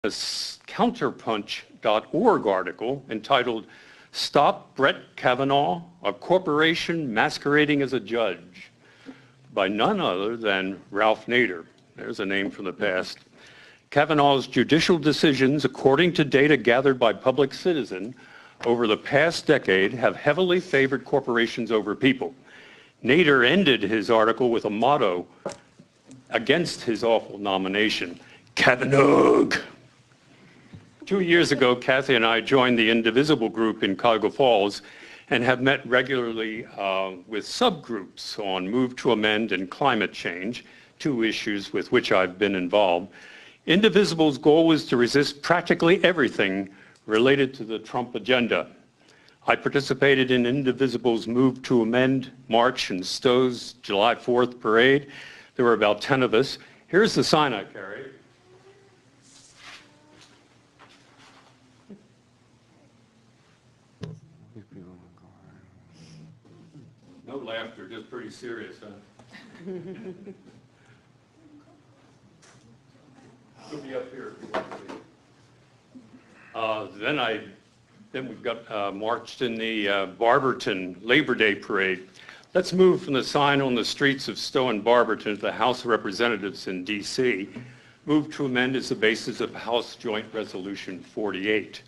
a counterpunch.org article entitled "Stop Brett Kavanaugh, a Corporation Masquerading as a Judge" by none other than Ralph Nader. There's a name from the past. Kavanaugh's judicial decisions, according to data gathered by Public Citizen over the past decade, have heavily favored corporations over people. Nader ended his article with a motto against his awful nomination: Kavanaugh. 2 years ago, Kathy and I joined the Indivisible group in Cuyahoga Falls and have met regularly with subgroups on Move to Amend and climate change, two issues with which I've been involved. Indivisible's goal is to resist practically everything related to the Trump agenda. I participated in Indivisible's Move to Amend March and Stowe's July 4th parade. There were about 10 of us. Here's the sign I carried. No laughter, just pretty serious, huh? We'll be up here if you want to see. Then we got marched in the Barberton Labor Day parade. Let's move from the sign on the streets of Stowe and Barberton to the House of Representatives in D.C. Move to Amend is the basis of House Joint Resolution 48.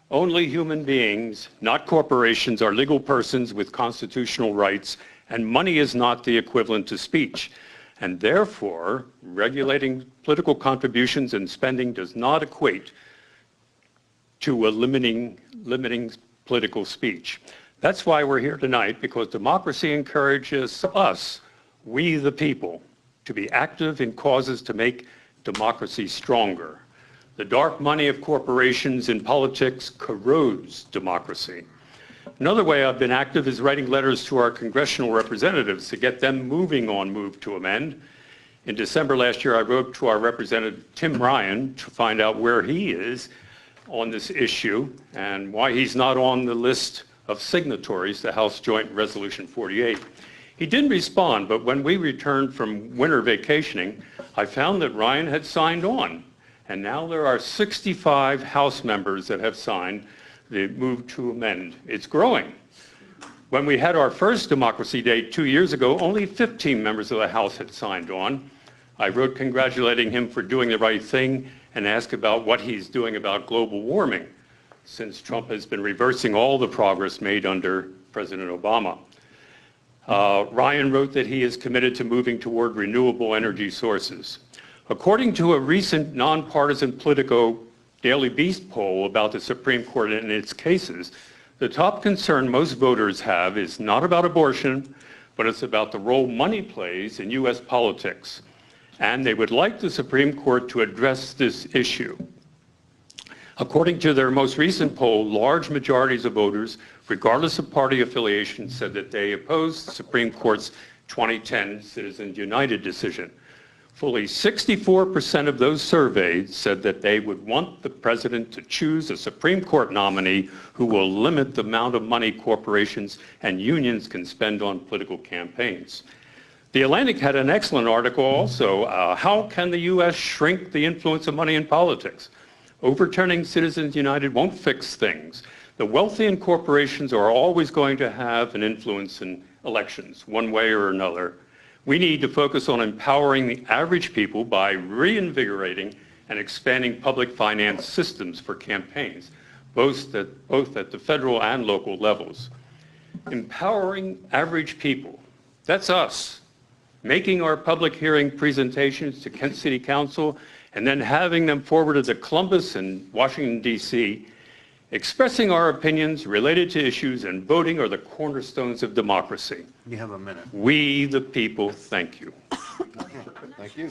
Only human beings, not corporations, are legal persons with constitutional rights, and money is not the equivalent to speech. And therefore, regulating political contributions and spending does not equate to limiting political speech. That's why we're here tonight, because democracy encourages us, we the people, to be active in causes to make democracy stronger. The dark money of corporations in politics corrodes democracy. Another way I've been active is writing letters to our congressional representatives to get them moving on Move to Amend. In December last year, I wrote to our Representative Tim Ryan to find out where he is on this issue and why he's not on the list of signatories to House Joint Resolution 48. He didn't respond, but when we returned from winter vacationing, I found that Ryan had signed on. And now there are 65 House members that have signed the Move to Amend. It's growing. When we had our first Democracy Day 2 years ago, only 15 members of the House had signed on. I wrote congratulating him for doing the right thing and asked about what he's doing about global warming, since Trump has been reversing all the progress made under President Obama. Ryan wrote that he is committed to moving toward renewable energy sources. According to a recent nonpartisan Politico Daily Beast poll about the Supreme Court and its cases, the top concern most voters have is not about abortion, but it's about the role money plays in U.S. politics. And they would like the Supreme Court to address this issue. According to their most recent poll, large majorities of voters, regardless of party affiliation, said that they opposed the Supreme Court's 2010 Citizens United decision. Fully 64% of those surveyed said that they would want the president to choose a Supreme Court nominee who will limit the amount of money corporations and unions can spend on political campaigns. The Atlantic had an excellent article also, How Can the U.S. Shrink the Influence of Money in Politics? Overturning Citizens United won't fix things. The wealthy and corporations are always going to have an influence in elections, one way or another. We need to focus on empowering the average people by reinvigorating and expanding public finance systems for campaigns, both at the federal and local levels. Empowering average people, that's us, making our public hearing presentations to Kent City Council and then having them forwarded to Columbus and Washington, D.C., expressing our opinions related to issues and voting are the cornerstones of democracy. You have a minute. We, the people, thank you. Thank you.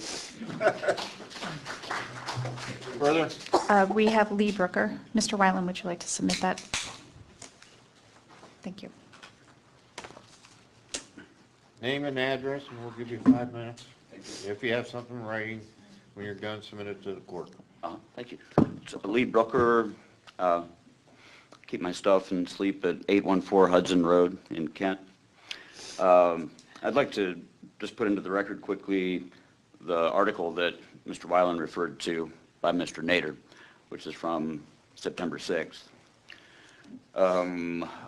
Further? We have Lee Brooker. Mr. Weiland, would you like to submit that? Thank you. Name and address, and we'll give you 5 minutes. If you have something writing, when you're done, submit it to the court. Thank you. It's Lee Brooker. Keep my stuff and sleep at 814 Hudson Road in Kent. I'd like to just put into the record quickly the article that Mr. Weiland referred to by Mr. Nader, which is from September 6th,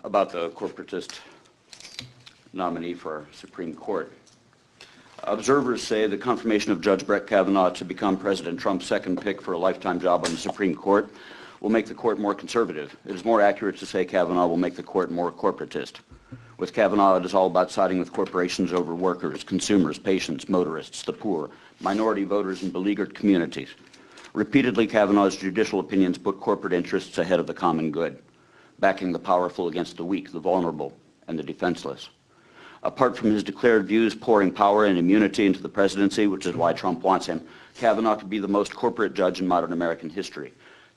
about the corporatist nominee for our Supreme Court. Observers say the confirmation of Judge Brett Kavanaugh to become President Trump's second pick for a lifetime job on the Supreme Court will make the court more conservative. It is more accurate to say Kavanaugh will make the court more corporatist. With Kavanaugh, it is all about siding with corporations over workers, consumers, patients, motorists, the poor, minority voters, and beleaguered communities. Repeatedly, Kavanaugh's judicial opinions put corporate interests ahead of the common good, backing the powerful against the weak, the vulnerable, and the defenseless. Apart from his declared views pouring power and immunity into the presidency, which is why Trump wants him, Kavanaugh could be the most corporate judge in modern American history.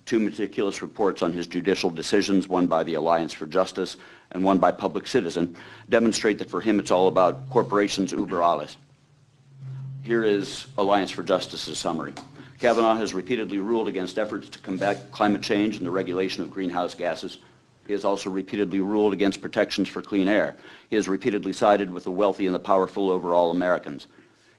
2 meticulous reports on his judicial decisions, one by the Alliance for Justice and one by Public Citizen, demonstrate that for him it's all about corporations über alles. Here is Alliance for Justice's summary. Kavanaugh has repeatedly ruled against efforts to combat climate change and the regulation of greenhouse gases. He has also repeatedly ruled against protections for clean air. He has repeatedly sided with the wealthy and the powerful over all Americans.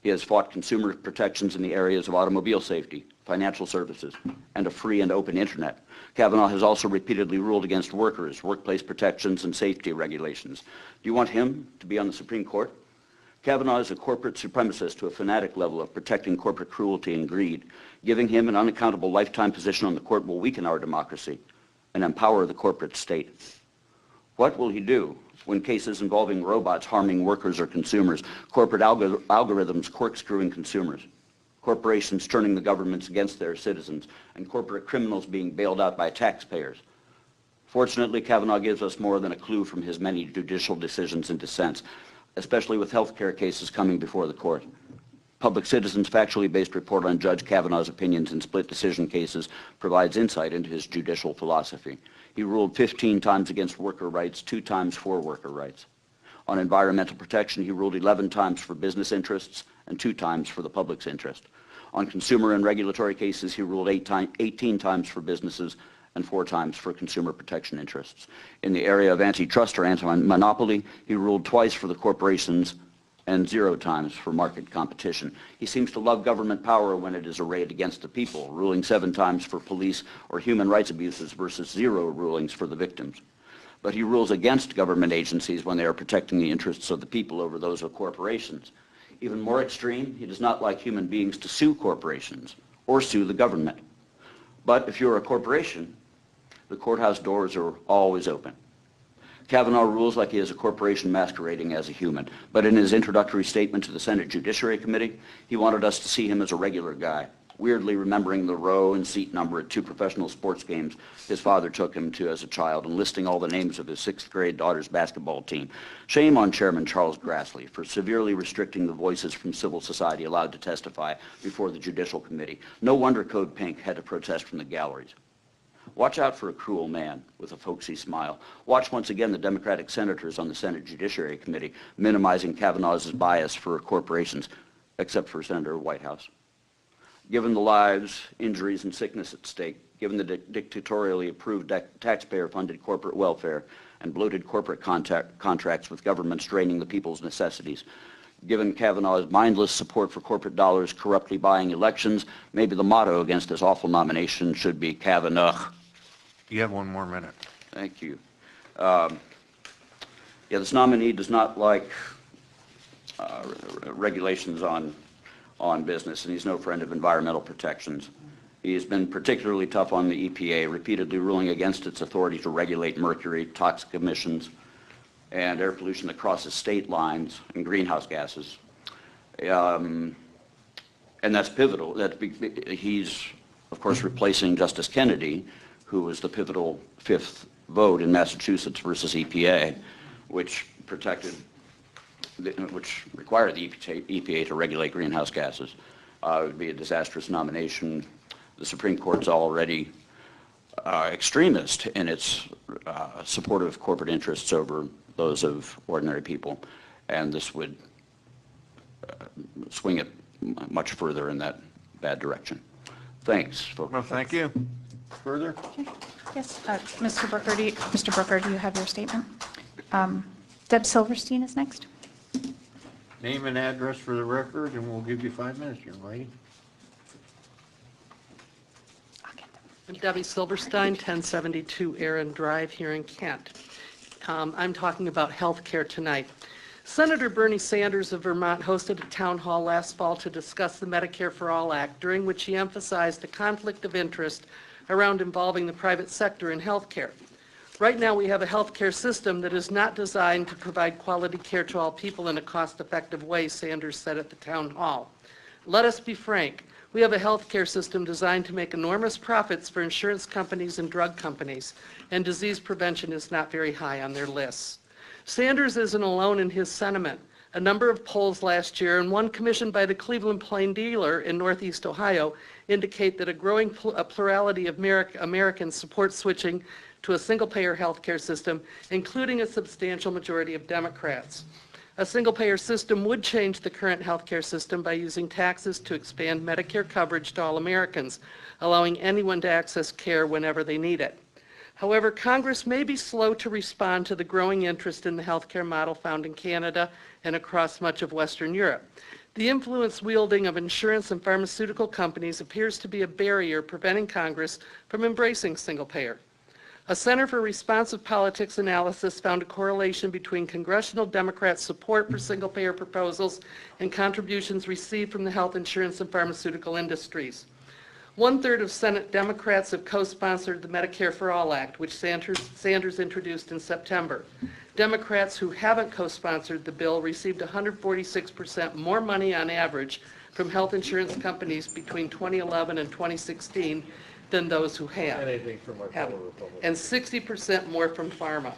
He has fought consumer protections in the areas of automobile safety, financial services, and a free and open internet. Kavanaugh has also repeatedly ruled against workers, workplace protections, and safety regulations. Do you want him to be on the Supreme Court? Kavanaugh is a corporate supremacist to a fanatic level of protecting corporate cruelty and greed. Giving him an unaccountable lifetime position on the court will weaken our democracy and empower the corporate state. What will he do when cases involving robots harming workers or consumers, corporate algorithms corkscrewing consumers, corporations turning the governments against their citizens, and corporate criminals being bailed out by taxpayers? Fortunately, Kavanaugh gives us more than a clue from his many judicial decisions and dissents, especially with health care cases coming before the court. Public Citizen's factually based report on Judge Kavanaugh's opinions in split decision cases provides insight into his judicial philosophy. He ruled 15 times against worker rights, 2 times for worker rights. On environmental protection, he ruled 11 times for business interests and 2 times for the public's interest. On consumer and regulatory cases, he ruled 18 times for businesses and 4 times for consumer protection interests. In the area of antitrust or anti-monopoly, he ruled twice for the corporations and 0 times for market competition. He seems to love government power when it is arrayed against the people, ruling 7 times for police or human rights abuses versus 0 rulings for the victims. But he rules against government agencies when they are protecting the interests of the people over those of corporations. Even more extreme, he does not like human beings to sue corporations or sue the government. But if you're a corporation, the courthouse doors are always open. Kavanaugh rules like he is a corporation masquerading as a human, but in his introductory statement to the Senate Judiciary Committee, he wanted us to see him as a regular guy, weirdly remembering the row and seat number at 2 professional sports games his father took him to as a child and listing all the names of his 6th grade daughter's basketball team. Shame on Chairman Charles Grassley for severely restricting the voices from civil society allowed to testify before the Judicial Committee. No wonder Code Pink had to protest from the galleries. Watch out for a cruel man with a folksy smile. Watch once again the Democratic senators on the Senate Judiciary Committee minimizing Kavanaugh's bias for corporations, except for Senator Whitehouse. Given the lives, injuries, and sickness at stake, given the dictatorially approved taxpayer-funded corporate welfare and bloated corporate contracts with governments draining the people's necessities, given Kavanaugh's mindless support for corporate dollars corruptly buying elections, maybe the motto against this awful nomination should be Kavanaugh. You have 1 more minute. Thank you. This nominee does not like regulations on business, and he's no friend of environmental protections. He's been particularly tough on the EPA, repeatedly ruling against its authority to regulate mercury, toxic emissions, and air pollution that crosses state lines and greenhouse gases. And that's pivotal. He's, of course, replacing Justice Kennedy, who was the pivotal 5th vote in Massachusetts versus EPA, which required the EPA to regulate greenhouse gases. It would be a disastrous nomination. The Supreme Court's already extremist in its support of corporate interests over those of ordinary people, and this would swing it much further in that bad direction. Thanks, folks. Well, thank you. Further? Yes, Mr. Brooker, do you have your statement? Deb Silverstein is next. Name and address for the record, and we'll give you 5 minutes, young lady. I'm Debbie Silverstein, 1072 Aaron Drive here in Kent. I'm talking about health care tonight. Senator Bernie Sanders of Vermont hosted a town hall last fall to discuss the Medicare for All Act, during which he emphasized a conflict of interest around involving the private sector in health care. Right now, we have a health care system that is not designed to provide quality care to all people in a cost-effective way, Sanders said at the town hall. Let us be frank. We have a health care system designed to make enormous profits for insurance companies and drug companies, and disease prevention is not very high on their lists. Sanders isn't alone in his sentiment. A number of polls last year, and one commissioned by the Cleveland Plain Dealer in Northeast Ohio, indicate that a growing plurality of Americans support switching to a single-payer health care system, including a substantial majority of Democrats. A single-payer system would change the current health care system by using taxes to expand Medicare coverage to all Americans, allowing anyone to access care whenever they need it. However, Congress may be slow to respond to the growing interest in the healthcare model found in Canada and across much of Western Europe. The influence wielding of insurance and pharmaceutical companies appears to be a barrier preventing Congress from embracing single payer. A Center for Responsive Politics analysis found a correlation between congressional Democrats' support for single-payer proposals and contributions received from the health insurance and pharmaceutical industries. 1/3 of Senate Democrats have co-sponsored the Medicare for All Act, which Sanders introduced in September. Democrats who haven't co-sponsored the bill received 146% more money on average from health insurance companies between 2011 and 2016 than those who have, and 60% more from pharma.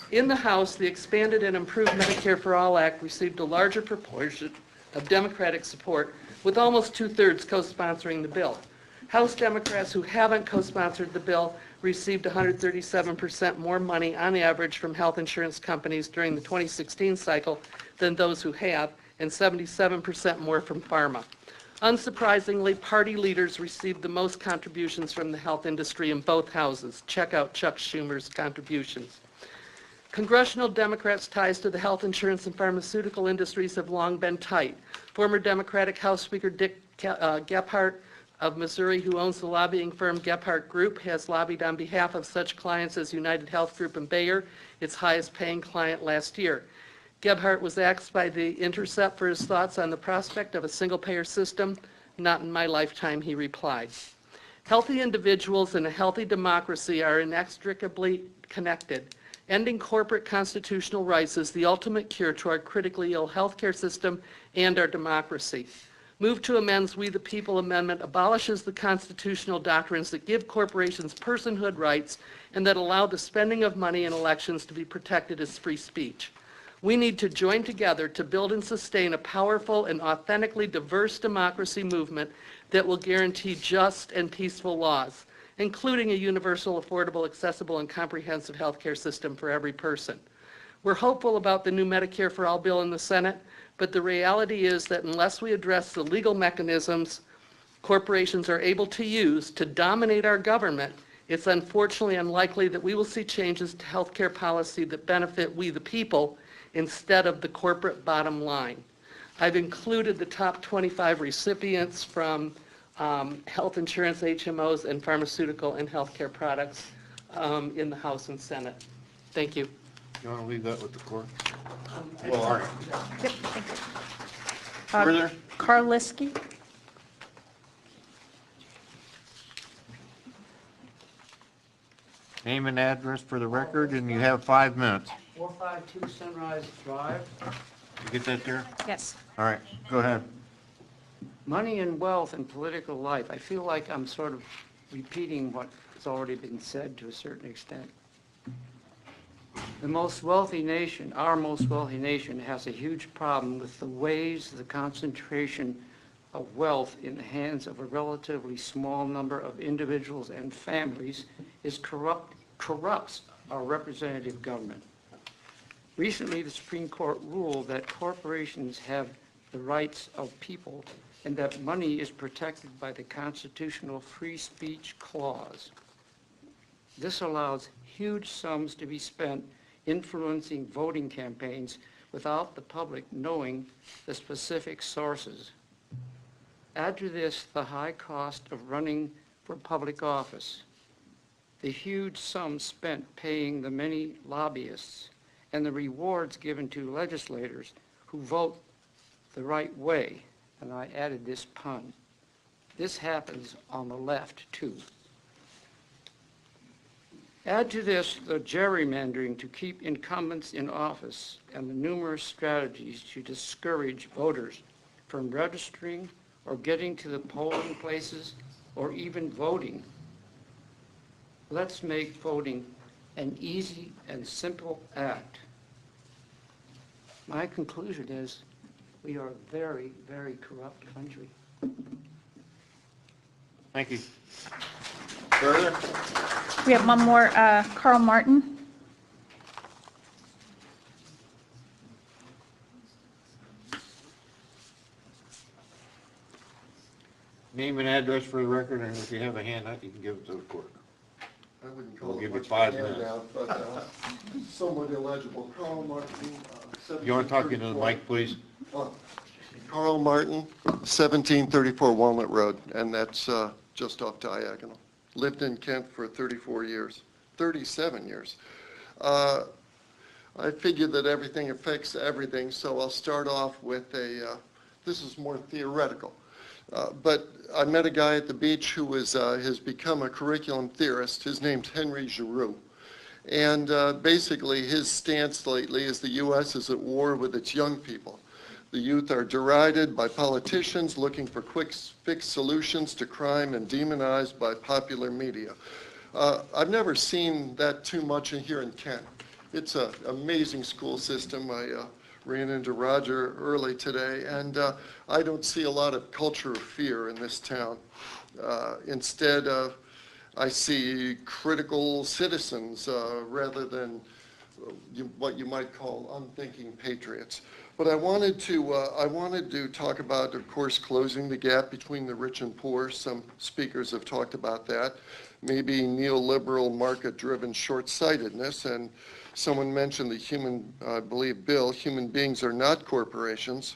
In the House, the Expanded and Improved Medicare for All Act received a larger proportion of Democratic support, with almost 2/3 co-sponsoring the bill. House Democrats who haven't co-sponsored the bill received 137% more money on average from health insurance companies during the 2016 cycle than those who have, and 77% more from pharma. Unsurprisingly, party leaders received the most contributions from the health industry in both houses. Check out Chuck Schumer's contributions. Congressional Democrats' ties to the health insurance and pharmaceutical industries have long been tight. Former Democratic House Speaker Dick Gephardt of Missouri, who owns the lobbying firm Gephardt Group, has lobbied on behalf of such clients as United Health Group and Bayer, its highest paying client last year. Gephardt was asked by The Intercept for his thoughts on the prospect of a single-payer system. Not in my lifetime, he replied. Healthy individuals and a healthy democracy are inextricably connected. Ending corporate constitutional rights is the ultimate cure to our critically ill healthcare system and our democracy. Move to Amend's We the People Amendment abolishes the constitutional doctrines that give corporations personhood rights and that allow the spending of money in elections to be protected as free speech. We need to join together to build and sustain a powerful and authentically diverse democracy movement that will guarantee just and peaceful laws, including a universal, affordable, accessible, and comprehensive health care system for every person. We're hopeful about the new Medicare for All bill in the Senate, but the reality is that unless we address the legal mechanisms corporations are able to use to dominate our government, it's unfortunately unlikely that we will see changes to healthcare policy that benefit we the people instead of the corporate bottom line. I've included the top 25 recipients from health insurance, HMOs, and pharmaceutical and healthcare products in the House and Senate. Thank you. You want to leave that with the court? Well, all right. Yep, thank you. Further? Karliski? Name and address for the record, and you have 5 minutes. 452 Sunrise Drive. You get that there? Yes. All right, go ahead. Money and wealth and political life. I feel like I'm sort of repeating what has already been said to a certain extent. The most wealthy nation, our most wealthy nation, has a huge problem with the ways the concentration of wealth in the hands of a relatively small number of individuals and families corrupts our representative government. Recently, the Supreme Court ruled that corporations have the rights of people and that money is protected by the constitutional free speech clause. This allows huge sums to be spent influencing voting campaigns without the public knowing the specific sources. Add to this the high cost of running for public office, the huge sums spent paying the many lobbyists, and the rewards given to legislators who vote the right way, and I added this pun. This happens on the left, too. Add to this the gerrymandering to keep incumbents in office and the numerous strategies to discourage voters from registering or getting to the polling places or even voting. Let's make voting an easy and simple act. My conclusion is we are a very, very corrupt country. Thank you. Further? We have one more, Carl Martin. Name and address for the record, and if you have a handout, you can give it to the clerk. I wouldn't We'll call it give you much 5 of a minutes. handout, but somewhat illegible. Carl Martin, You want to talk into the 1734. mic, please? Carl Martin, 1734 Walnut Road, and that's just off Diagonal. Lived in Kent for 37 years. I figure that everything affects everything, so I'll start off with this is more theoretical. But I met a guy at the beach who has become a curriculum theorist. His name's Henry Giroux. And basically his stance lately is the U.S. is at war with its young people. The youth are derided by politicians looking for quick fix solutions to crime and demonized by popular media. I've never seen that too much here in Kent. It's an amazing school system. I ran into Roger early today, and I don't see a lot of culture of fear in this town. Instead, I see critical citizens rather than what you might call unthinking patriots. But I wanted to talk about, of course, closing the gap between the rich and poor. Some speakers have talked about that. Maybe neoliberal market-driven short-sightedness, and someone mentioned I believe Bill, human beings are not corporations.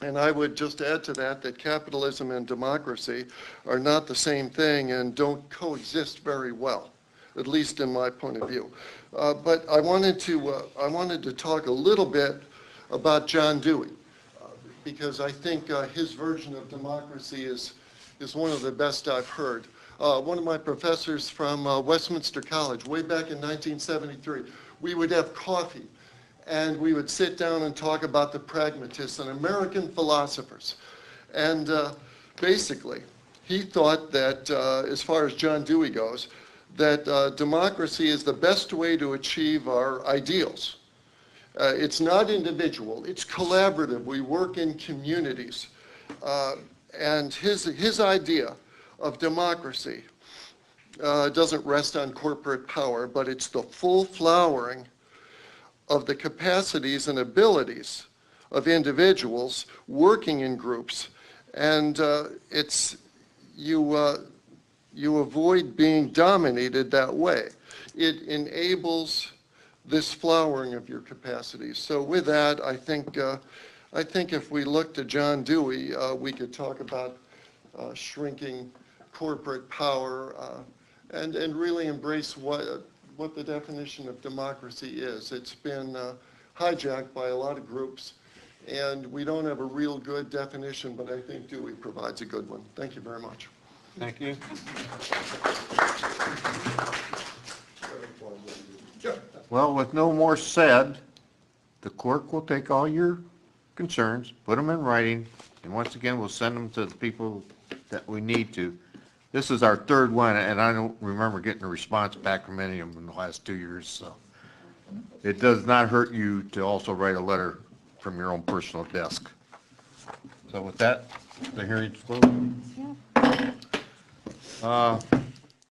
And I would just add to that capitalism and democracy are not the same thing and don't coexist very well, at least in my point of view. But I wanted to talk a little bit about John Dewey, because I think his version of democracy is one of the best I've heard. One of my professors from Westminster College, way back in 1973, we would have coffee and we would sit down and talk about the pragmatists and American philosophers. And basically, he thought that, as far as John Dewey goes, that democracy is the best way to achieve our ideals. It's not individual, it's collaborative. We work in communities. And his idea of democracy doesn't rest on corporate power, but it's the full flowering of the capacities and abilities of individuals working in groups. And you avoid being dominated that way. It enables this flowering of your capacities. So with that, I think if we look to John Dewey, we could talk about shrinking corporate power and really embrace what the definition of democracy is. It's been hijacked by a lot of groups, and we don't have a real good definition, but I think Dewey provides a good one. Thank you very much. Thank you. Well, with no more said, the clerk will take all your concerns, put them in writing, and once again, we'll send them to the people that we need to. This is our third one, and I don't remember getting a response back from any of them in the last 2 years, so it does not hurt you to also write a letter from your own personal desk. So with that, the hearing's closed. Yeah.